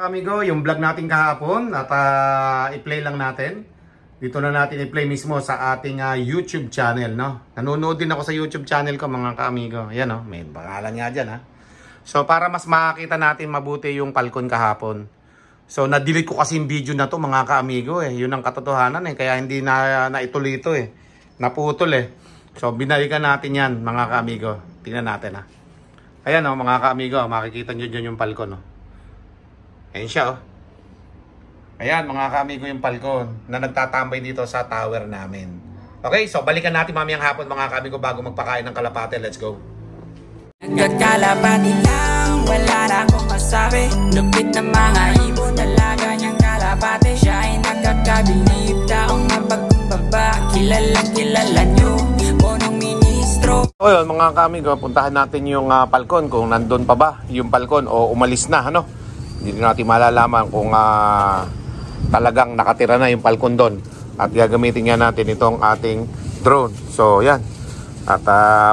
Amigo, yung vlog natin kahapon at i-play lang natin. Dito na natin i-play mismo sa ating YouTube channel, no? Nanonood din ako sa YouTube channel ko, mga ka-amigo. Yan, no? May pangalan nga dyan, ha? So, para mas makakita natin mabuti yung Falcon kahapon. So, na-delete ko kasi yung video na to, mga ka-amigo, eh. Yun ang katotohanan, eh. Kaya hindi na ituloy ito, eh. Naputol, eh. So, binalikan natin yan, mga ka-amigo. Tingnan natin, ha? Ayan, no, mga ka-amigo. Makikita nyo dyan yung Falcon, no? Ayan siya, oh. Ayan, mga ka-amigo, yung Falcon na nagtatambay dito sa tower namin. Okay, so balikan natin mamayang hapon, mga ka-amigo, bago magpakain ng kalapate. Let's go. Nagkakalapati lang, wala na akong masabi. Lupit na mga ibon, talaga niyang kalapate. Siya ay nagkakabilib, taong mapagkumbaba. Kilala niyo, punong ministro. So yun, mga ka-amigo, puntahan natin yung Falcon, kung nandun pa ba yung Falcon o umalis na, ano? Hindi natin malalaman kung talagang nakatira na yung Falcon doon. At gagamitin nga natin itong ating drone. So yan. At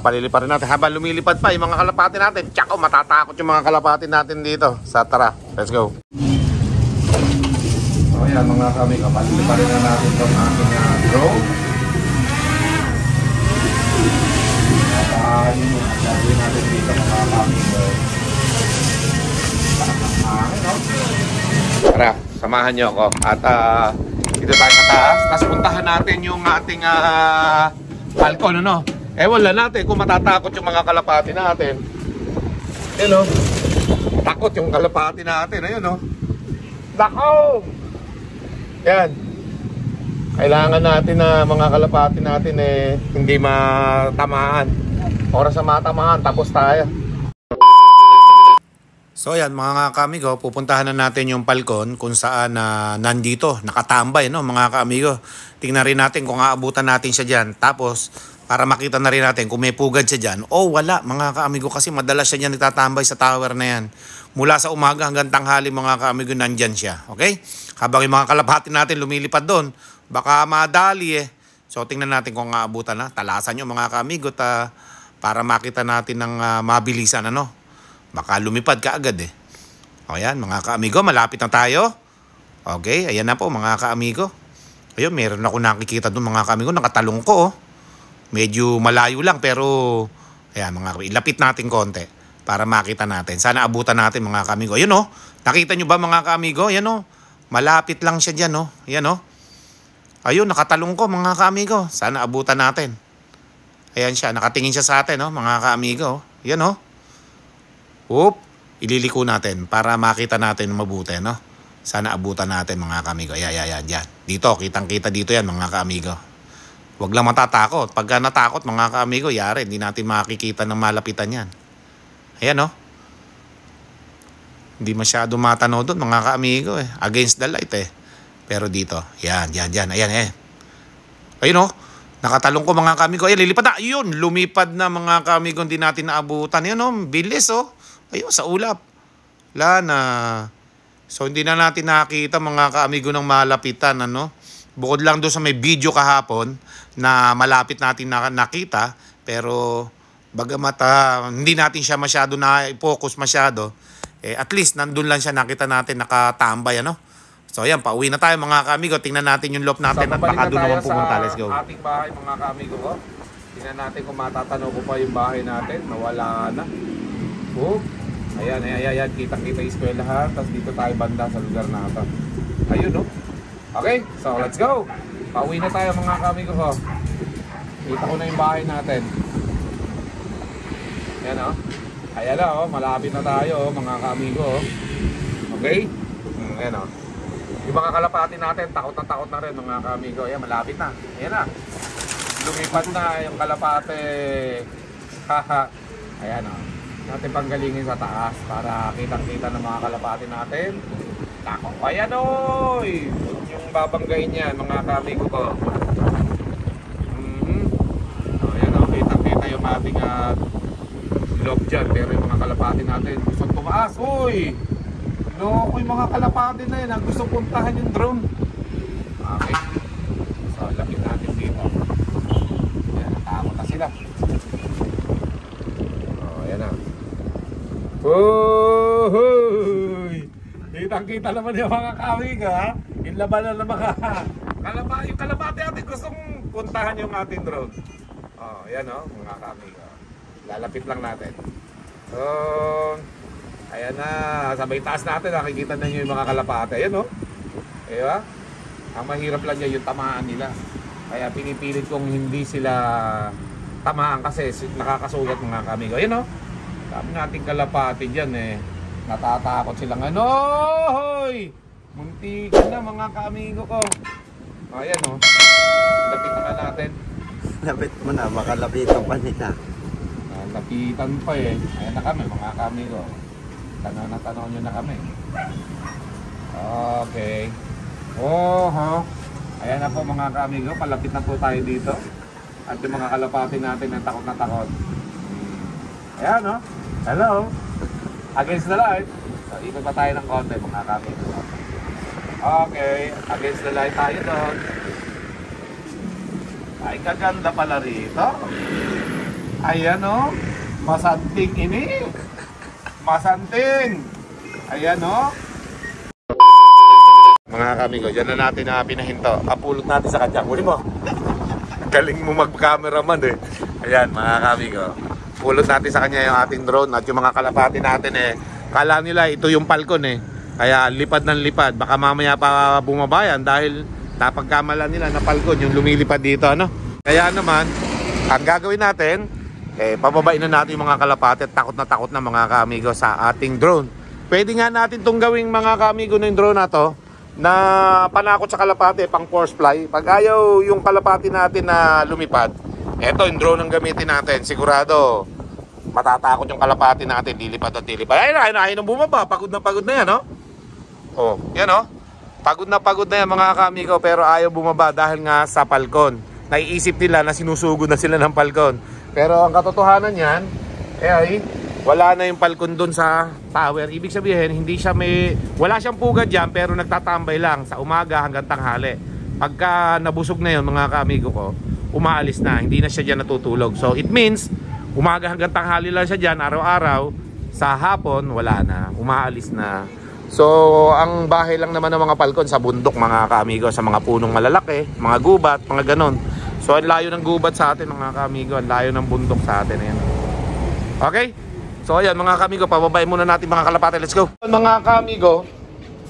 paliliparin natin habang lumilipad pa yung mga kalapati natin. Tsaka matatakot yung mga kalapati natin dito. Sa tara, let's go. So yan, mga kamigo, paliliparin na natin itong ating drone. At yun yung gagawin natin dito, mga kamigo. Tara, samahan nyo ako. At dito tayo sa taas. Tapos puntahan natin yung ating Falcon, ano? Wala natin kung matatakot yung mga kalapati natin. Hello. Takot yung kalapati natin. Ayun, no? Nako! Yan. Kailangan natin na mga kalapati natin hindi matamaan. Oras na matamaan, tapos tayo. So yan, mga ka-amigo, pupuntahan na natin yung Falcon kung saan nandito, nakatambay, no, mga ka-amigo. Tingnan rin natin kung aabutan natin siya dyan. Tapos, para makita na rin natin kung may pugad siya dyan o wala, mga ka-amigo, kasi madalas siya dyan nagtatambay sa tower na yan. Mula sa umaga hanggang tanghali, mga ka-amigo, nandyan siya. Okay? Habang yung mga kalapati natin lumilipad doon, baka madali eh. So, tingnan natin kung aabutan na. Talasan nyo, mga ka-amigo, para makita natin ng mabilisan, ano? Baka lumipad ka agad eh. O yan, mga ka-amigo, malapit na tayo. Okay, ayan na po, mga ka-amigo. Ayun, meron ako nakikita doon, mga ka-amigo, nakatalong ko. Oh. Medyo malayo lang, pero ayan, mga ka-amigo, ilapit natin konti para makita natin. Sana abutan natin, mga ka-amigo. Ayun, oh, nakita nyo ba, mga ka-amigo? Ayan, oh, malapit lang siya dyan, oh. Ayan, oh. Ayun, nakatalong ko, mga ka-amigo. Sana abutan natin. Ayan siya, nakatingin siya sa atin, oh, mga ka-amigo. Ayan, oh. Oop, ililiko natin para makita natin mabuti, no? Sana abutan natin, mga ka-amigo. Ayan. Dito, kitang-kita dito yan, mga ka-amigo. Huwag lang matatakot. Pagka natakot, mga ka-amigo, yari, hindi natin makikita ng malapitan yan. Ayan, no? Hindi masyado matanaw doon, mga ka-amigo, eh. Against the light, eh. Pero dito, yan. Ayan, eh. Ayun, no? Nakatalong ko, mga ka-amigo. Ayan, lilipad na. Ayun, lumipad na, mga ka-amigo. Hindi natin naabutan. Ayun, no? Bilis, oh. Ayun, sa ulap. Wala na. So, hindi na natin nakita, mga ka-amigo, ng malapitan, ano? Bukod lang doon sa may video kahapon na malapit natin nakita. Pero, bagamat hindi natin siya masyado na-focus masyado, at least, nandun lang siya nakita natin nakatambay, ano? So, ayan, pauwi na tayo, mga ka-amigo. Tingnan natin yung loop natin at baka doon naman pumunta. Let's go. Ating bahay, mga ka-amigo ko. Tingnan natin kung matatanaw ko pa yung bahay natin. Nawala na. Oh, ayan, kita-kita yung eskwelahan. Tapos dito tayo banda sa lugar na ito. Ayun, no? Okay, so let's go. Pauwi na tayo, mga ka-amigo ko. Kita ko na yung bahay natin. Ayan, oh. Ayan na, oh. Malapit na tayo, mga ka-amigo, oh. Okay? Ayan, oh. Yung mga kalapati natin, takot na rin, mga ka-amigo. Ayan, malapit na. Ayan na. Lumipad na yung kalapate. Haha. Ayan, oh. Natin panggalingin sa taas para kitang-kita ng mga kalapati natin. Tako, ayan, oy! Yung babanggain yan, mga ka-amigo ko. So, ayan, oh. Kitang-kita yung ating log dyan. Pero yung mga kalapati natin gusto tumaas. Uy! Loko yung mga kalapati na yun. Ang gusto puntahan yung drone. Okay. So, lapit natin dito. Ayan, natakot na sila. So, ayan na. Uy! Kitang-kita naman yung mga kamigo, ha? Yung laban na mga yung kalapati atin gustong puntahan yung ating drone. Oh, yan oh, mga kamigo. Lalapit lang natin. So, ayan na, sabay taas natin, nakikita na nyo yung mga kalapati. Ayan oh. Diba? Ang mahirap lang niya yung tamaan nila. Kaya pinipilit kong hindi sila tamaan kasi nakakasugat mga kamigo. Ayan oh. Sabi nating kalapati dyan eh. Natatakot silang ano. Hoy! Muntikan na mga kamigo ko. Ayan oh. Lapit na natin. Lapit mo na, makalapitan pa nila. Lapitan pa eh. Ayan na kami mga kamigo. Tanaw na tanaw nyo na kami. Okay. Oh, huh? Ayan na po mga kamigo. Palapit na po tayo dito. At yung mga kalapati natin na takot na takot. Ayan oh. Hello. Against the light. So, ikot pa tayo ng konti mga kamigo. Okay. Against the light tayo doon. Ay, kaganda pala rito. Ayan o. Masanting ini. Masanting. Ayan o. Mga kamigo, dyan na natin na pinahinto. Kapulot natin sa kanya. Huli mo. Galing mo mag-cameraman eh. Ayan mga kamigo. Pulot natin sa kanya yung ating drone at yung mga kalapati natin eh. Kala nila ito yung Falcon eh. Kaya lipad ng lipad. Baka mamaya pa bumabayan dahil napagkamala nila na Falcon yung lumilipad dito ano. Kaya naman, ang gagawin natin, pababain na natin yung mga kalapati at takot na mga kamigo sa ating drone. Pwede nga natin itong gawing mga kamigo ng drone na to na panakot sa kalapati, pang force fly. Pag ayaw yung kalapati natin na lumipad, eto yung drone ang gamitin natin. Sigurado, matatakot yung kalapati natin, lilipad at lilipad. Ayun ang bumaba, pagod na yan, no? Oh, yan, no? Pagod na yan mga kamigo, pero ayaw bumaba dahil nga sa Falcon. Naiisip nila na sinusugod na sila ng Falcon. Pero ang katotohanan yan, ay wala na yung Falcon doon sa tower. Ibig sabihin, wala siyang pugad dyan, pero nagtatambay lang sa umaga hanggang tanghali. Pagka nabusog na yun mga kamigo ko, umaalis na, hindi na siya dyan natutulog. So it means, umaga hanggang tanghali lang siya dyan, araw-araw. Sa hapon, wala na, umaalis na. So ang bahay lang naman ng mga Falcon sa bundok mga kamigo, sa mga punong malalaki, mga gubat, mga ganon. So ang layo ng gubat sa atin mga kamigo, ang layo ng bundok sa atin. Ayan. Okay? So ayan mga kamigo, pababayin muna natin mga kalapati. Let's go! Mga kamigo,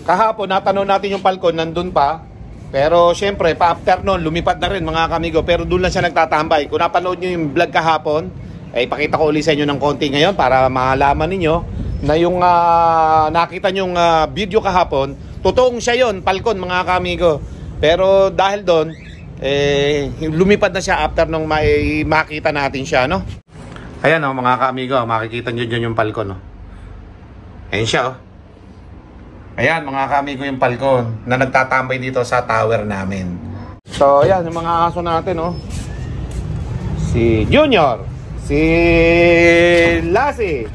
kahapon natanong natin yung Falcon, nandun pa. Pero syempre, pa-after nun, lumipad na rin mga kamigo. Pero doon lang siya nagtatambay. Kung napanood nyo yung vlog kahapon, ay pakita ko ulit sa inyo ng konti ngayon para malaman ninyo na yung nakita nyong video kahapon, totoong siya yon, Falcon mga kamigo. Pero dahil doon, lumipad na siya after nung makita natin siya, no? Ayan o mga kamigo, makikita nyo dyan yung Falcon, no? Ayan siya, oh. Ayan mga kamigo yung Falcon na nagtatambay dito sa tower namin. So ayan yung mga aso natin, oh. Si Junior, si Lassie,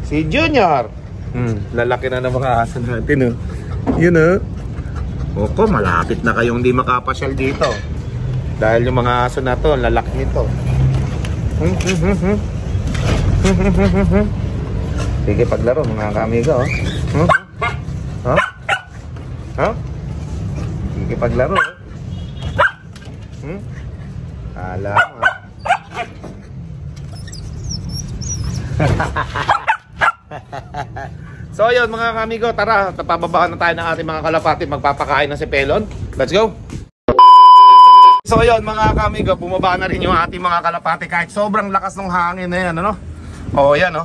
si Junior. Lalaki na ng mga aso natin, oh. Yun, oh. Oko, malapit na kayong hindi makapasyal dito. Dahil yung mga aso na to, lalaki nito. Sige paglaro mga kamigo, oh. Huh? Huh? Sige paglaro, oh. Alam mo. So yun mga kamigo, tara, papababaan na tayo ng ating mga kalapati, magpapakain na si Pelon. Let's go! So yun mga kamigo, bumaba na rin yung ating mga kalapati kahit sobrang lakas ng hangin na yan, ano? O yan, oh.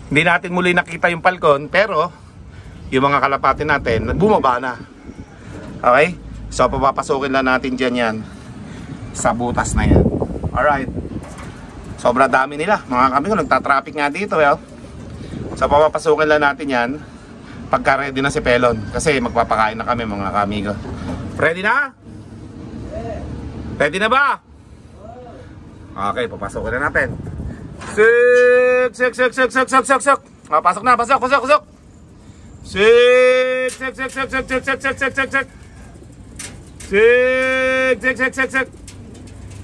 Hindi natin muli nakita yung Falcon, pero yung mga kalapati natin, bumaba na. Okay? So papapasukin lang natin dyan yan sa butas na yan. Alright. Sobrang dami nila mga kamigo, nagtatraffic nga dito, well. So papapasukin lang natin yan pagka ready na si Pelon. Kasi magpapakain na kami mga kamigo. Ready na? Ready na ba? Okay, papasukin na natin. Sik. Pasok na, pasok. Sik.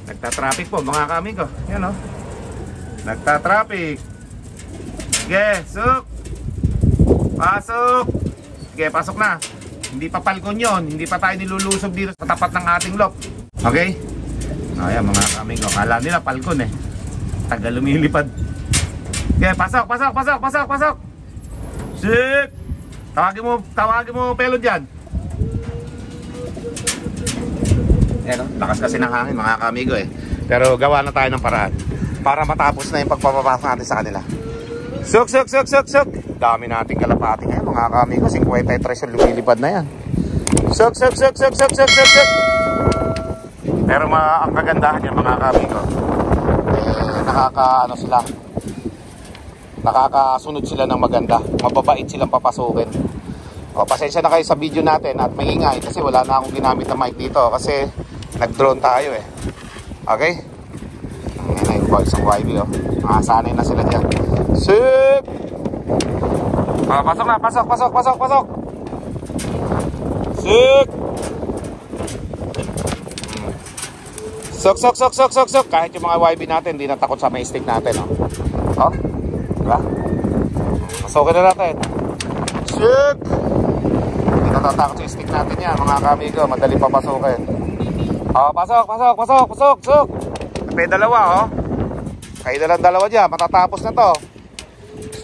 Nagtatraffic po mga kamigo. Yan, oh. Nagtatraffic. Sige, suk. Pasok! Sige, pasok na. Hindi pa palkon yun. Hindi pa tayo nilulusob dito sa tapat ng ating loft. Okay? Ayan mga kamigo. Kala nila palkon eh. Tagal lumilipad. Sige, pasok, pasok, pasok, pasok, pasok! Sik! Tawagin mo pelon dyan. Ayan o, lakas kasi ng hangin mga kamigo eh. Pero gawa na tayo ng paraan para matapos na yung pagpapapasok natin sa kanila. Suk, suk, suk, suk, suk. Dami nating kalapati ngayon mga kamigo. 53 yung lumilipad na yan. Suk, suk, suk, suk, suk, suk, suk, suk. Pero ang kagandahan niya mga kamigo, nakakasunod sila ng maganda. Mababait silang papasukin. O, pasensya na kayo sa video natin at maingay kasi wala na akong ginamit na mic dito kasi nag-drone tayo eh. Okay? Ayan na isang YB oh. Nakasanay na sila dyan. Sip! Pasok na, pasok, pasok, pasok, pasok! Sip! Sok, sok, sok, sok, sok, sok! Kahit yung mga YB natin, hindi natakot sa may stick natin oh. Oh? Diba? Pasokin na natin. Sip! Hindi natatakot sa stick natin yan mga kamigo. Madali papasukin. Oh, pasok, pasok, pasok, pasok, pasok! May dalawa oh. Kayo na lang dalawa dyan, matatapos na to.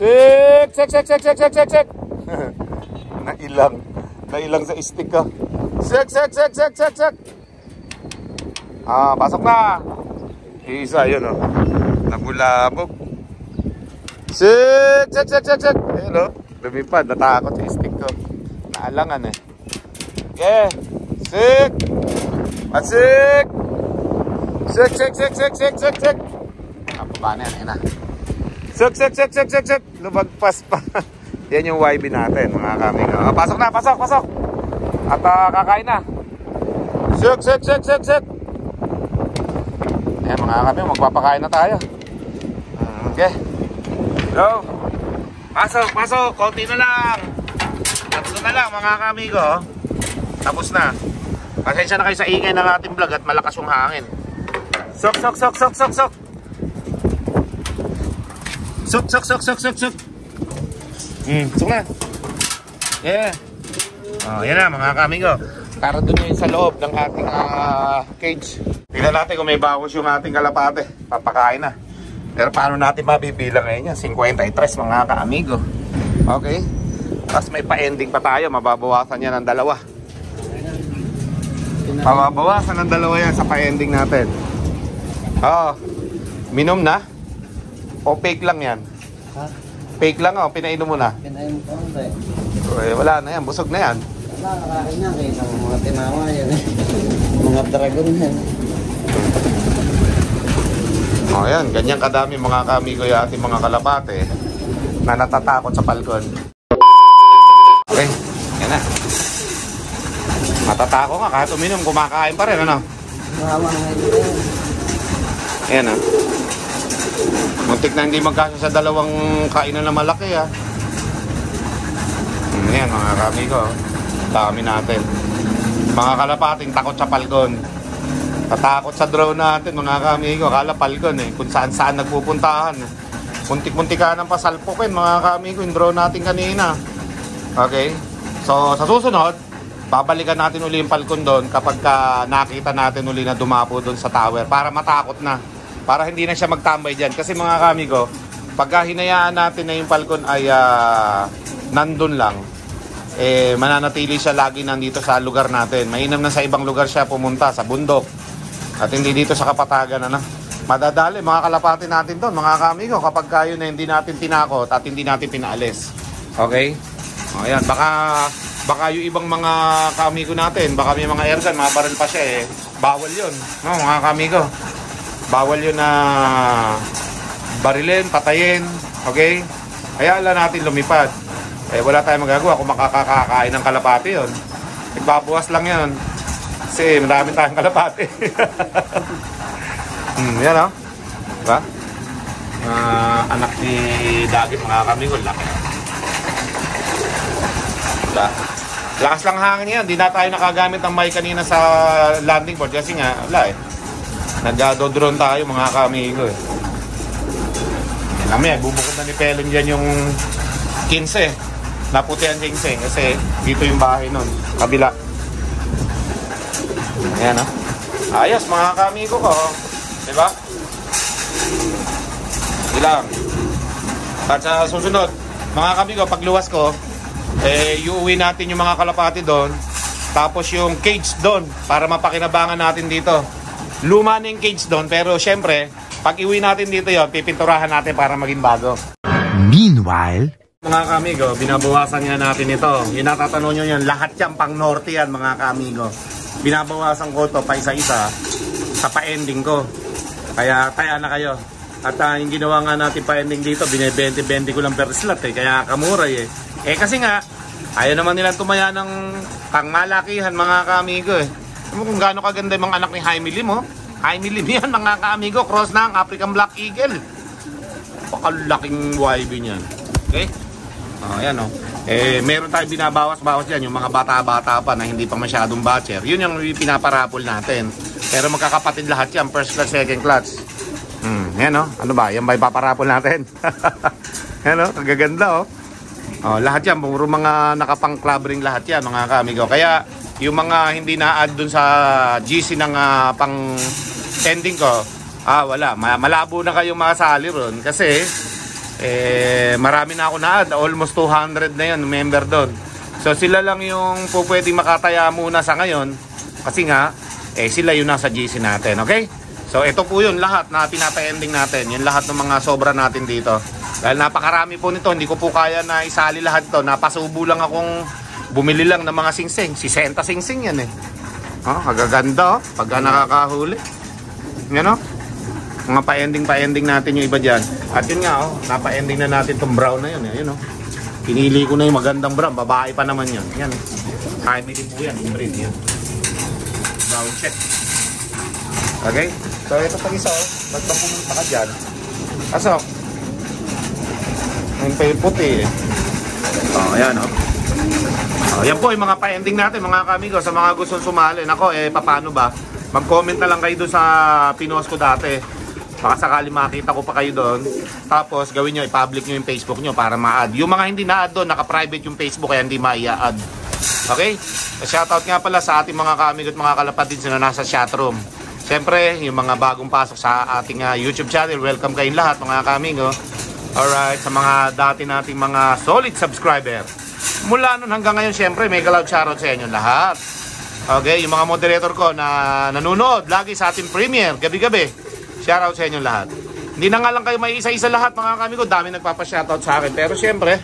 Sik, sik, sik, sik, sik, sik, sik, sik. Nailang sa stick ko. Sik, sik, sik, sik, sik, sik. Pasok na. Isa, yun o. Nabulabog. Sik, sik, sik, sik, sik. Ayun o. Lumipad, natakot sa stick ko. Naalangan eh. Okay. Sik. Sik. Sik, sik, sik, sik, sik, sik, sik. Baba na yan, ayun na. Sik, sik, sik, sik, sik, sik. Lumagpas pa. Yan yung YB natin, mga kamigo. Pasok na, pasok, pasok. At kakain na. Sik, sik, sik, sik, sik. Ayan mga kamigo, magpapakain na tayo. Okay. Go. Pasok, pasok. Konti na lang. Tatlo na lang mga kamigo. Tapos na. Pasensya na kayo sa ingay ng ating vlog at malakas yung hangin. Sok, sok, sok, sok, sok, sok. Sok, sok, sok, sok, sok, sok. Sok na. Yeah. Yan na mga kamigo. Para dun yun sa loob ng ating cage. Tingnan natin kung may bawas yung ating kalapate. Papakain na. Pero paano natin mabibilang ngayon yan? 53 mga kamigo. Okay. Tapos may pa-ending pa tayo. Mababawasan yan ng dalawa. Mababawasan ng dalawa yan sa pa-ending natin. Minom na? O fake lang yan? Ha? Fake lang o, pinainom mo na? Pinainom ko ba? Wala na yan, busog na yan. Wala, nakakain na kayo ng mga tinawa yan eh. Mga dragon yan. Yan, ganyan kadami mga kamigo yung ating mga kalapate na natatakot sa palkon. Okay, yan na. Matatako nga, kahit uminom, kumakain pa rin, ano? Mahawa na ngayon. Ayan ah. Muntik na hindi magkasya sa dalawang kainan na malaki ah. Ayan mga kamigo. Dami natin. Mga kalapating takot sa palkon. Tatakot sa drone natin mga kamigo. Akala palkon eh. Kung saan saan nagpupuntahan. Muntik-muntika ng pasalpukin mga kamigo. Yung drone natin kanina. Okay. So sa susunod, babalikan natin uli yung palkon doon kapag nakita natin uli na dumapo doon sa tower. Para matakot na. Para hindi na siya magtambay dyan. Kasi mga kamigo, pagka hinayaan natin na yung palkon ay nandun lang, mananatili siya lagi nandito sa lugar natin. Mainam na sa ibang lugar siya pumunta, sa bundok. At hindi dito sa kapatagan. Madadali, mga kalapati natin doon, mga kamigo, kapag kayo na hindi natin tinakot at hindi natin pinaalis. Okay? Ayan, baka yung ibang mga kamigo natin, baka may mga airgun, mga baril pa siya bawal yun, no, mga kamigo. Bawal yun na barilin, patayin, okay? Hayaan lang natin lumipad. Wala tayong magagawa kung makakakain ng kalapati yun. Nagbabawas lang yun. Kasi marami tayong kalapati. Yan o. Diba? Anak ni Dagit, mga kamigo, laki. Diba? Lakas lang hangin yan. Di na tayo nakagamit ng mic kanina sa landing board kasi nga, wala nag-drone tayo mga kamigo Yan lang bubukod na ni Pelon dyan yung 15. naputihan singsing kasi dito yung bahay nun, kabila. Ayan ha. Ayos mga ka-amigo ko. Diba? Ilang. At sa susunod, mga ka-amigo, pagluwas ko, iuwi natin yung mga kalapati doon. Tapos yung cage doon para mapakinabangan natin dito. Luma na yung cage doon, pero syempre, pag iuwi natin dito yon, pipinturahan natin para maging bago. Meanwhile, mga ka-amigo, binabawasan nga natin ito. Yung natatanong nyo yan, lahat yan pang norte yan mga ka-amigo. Binabawasan ko ito pa isa-isa sa pa-ending ko. Kaya taya na kayo. At yung ginawa nga natin pa-ending dito, binibente-bente ko lang per slot kaya kamuray kasi nga, ayaw naman nilang tumaya ng pangmalakihan mga ka-amigo Alam mo kung gaano kaganda yung mga anak ni Jaime Lim Jaime Lim yan mga ka-amigo, cross na ang African Black Eagle. Pakalaking YB niyan. Okay? Ayan meron tayong binabawas-bawas yan, yung mga bata-bata pa na hindi pa masyadong batcher. Yun yung pinaparapol natin. Pero magkakapatid lahat yan, first class, second class. Yan ano ba? Yan ba ipaparapol natin? Yan kagaganda lahat yan, puro mga nakapang club ring lahat yan mga ka-amigo. Kaya yung mga hindi na-add dun sa GC ng pang ending ko, wala, malabo na kayong makasali ron kasi marami na ako na-add, almost 200 na yun member doon. So sila lang yung pwedeng makataya muna sa ngayon kasi nga sila yung nasa GC natin. Okay? So ito po yun lahat na pinapa-ending natin, yung lahat ng mga sobra natin dito. Dahil napakarami po nito, hindi ko po kaya na isali lahat to. Napasubo lang akong bumili lang ng mga singsing. 60 singsing yan kagaganda pagka nakakahuli. Yan mga pa-ending natin yung iba dyan. At yun nga napa-ending na natin itong brown na yun yun pinili ko na yung magandang brown, babae pa naman yun. Yan Jaime Lim po yan, yung breed yan. Brown check. Okay? So ito pang isa ba't ba pumunta ka dyan? Pasok. Yung puti ayan yan po yung mga pa-ending natin mga ka-amigo. Sa mga gustong sumali, nako paano ba? Mag-comment na lang kayo doon sa pinost ko dati. Baka sakali makita ko pa kayo doon. Tapos gawin nyo, i-public nyo yung Facebook nyo para ma-add. Yung mga hindi na-add doon, naka-private yung Facebook kaya hindi ma-i-add. Okay? Shoutout nga pala sa ating mga ka-amigo at mga kalapatid na nasa chatroom. Siyempre, yung mga bagong pasok sa ating YouTube channel, welcome kayong lahat mga ka-amigo. Alright, sa mga dati nating mga solid subscriber. Mula nun hanggang ngayon, siyempre, may galawag shoutout sa inyo lahat. Okay, yung mga moderator ko na nanonood lagi sa ating premiere, gabi-gabi. Shoutout sa inyo lahat. Hindi na nga lang kayo may isa-isa lahat mga kamigo. Dami nagpapa-shoutout sa akin. Pero siyempre,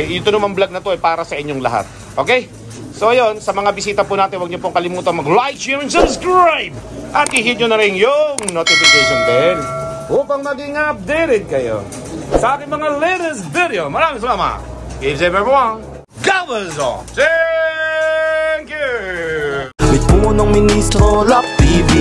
ito naman vlog na to para sa inyong lahat. Okay? So yun, sa mga bisita po natin, huwag niyo pong kalimutan mag-like, share, and subscribe. At i-hit nyo na rin yung notification bell upang maging updated kayo sa aking mga latest video. Maraming salamat. Keep safe everyone. God bless all. Thank you. may punong ministro, Lap TV.